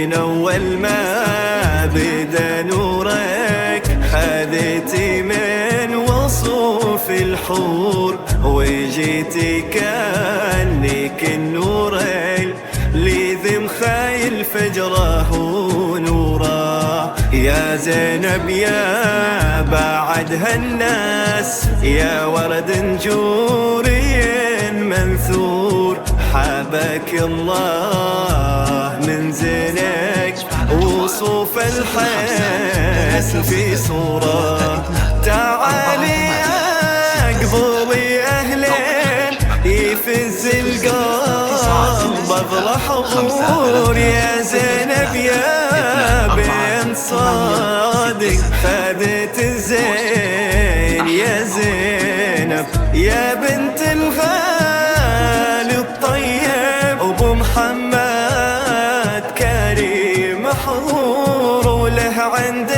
من أول ما بدا نورك خذيتي من وصوف الحور وجيتي كأنك النور اللي ذم خايل فجره ونوره. يا زينب يا بعدها الناس يا ورد نجوري منثور، حبك الله من زينك وصوف الحسن في صورة. تعالي اقبلي اهلين يفز القلب اغلى حضور. يا زينب يا بنت صادق خذت الزين. يا زينب يا بنت الغالي الطيب ابو محمد كريم محظور، وله عند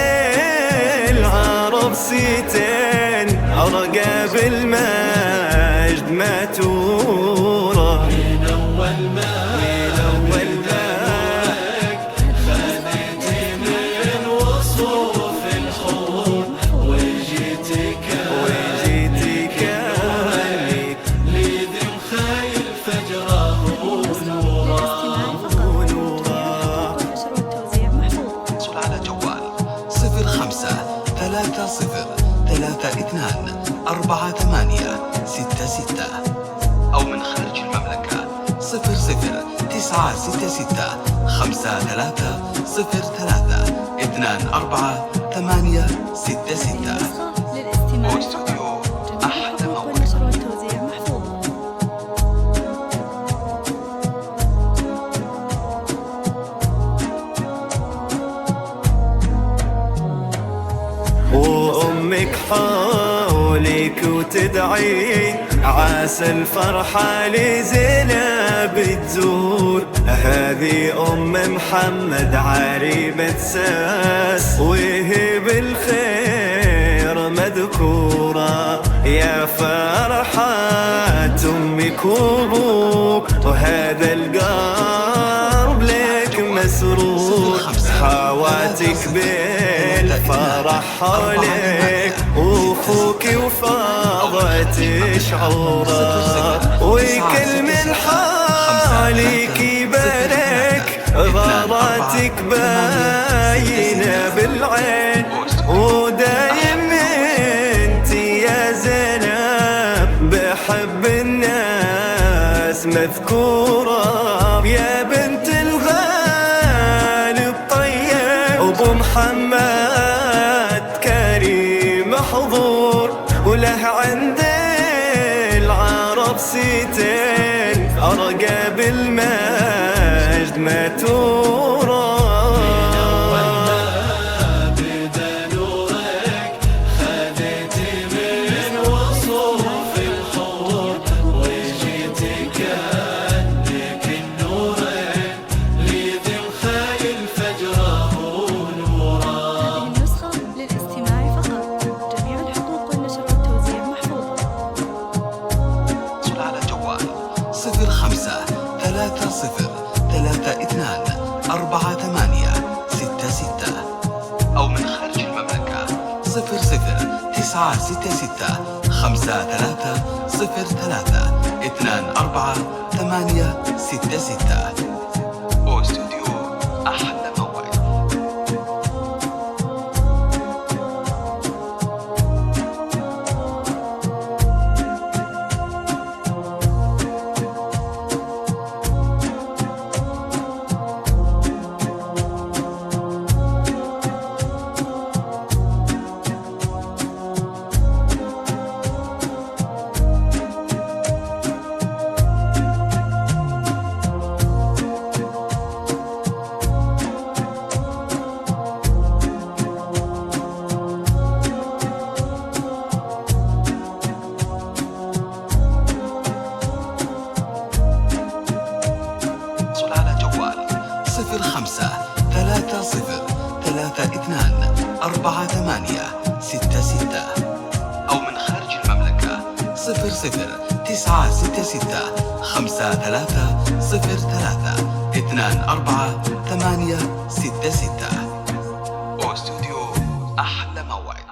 العرب سيتين ارقى بالمجد ما تورى. من اول ما خذيتي من وصوف الحور وجيتي كانك لذي مخايل فجره ونورا. اتصل على جوال 05-32-32-4866 أو من خارج المملكة 00-96-53-54-866. واستوديو أحلى موعد. وأمك حولك وتدعي عسى الفرحة لزينب تزور. هذه أم محمد عريبة ساس وهي بالخير مذكورة. يا فرحة أمك وأبوك وهذا القرب لك مسرور. خواتك بالفرح حولك واخوك وفاضت شعوره. وكل من حالك يبارك غاراتك باينه بالعين. ودايم انت يا زينب بحب الناس مذكوره. يا بنت الغالي الطيب ابو محمد كريم محظور، وله عند العرب سيتين ارقى بالمجد ما تورى. أو من خارج المملكة 00-96-53-54-866. واستوديو أحلى موعد. واستوديو أحلى موعد.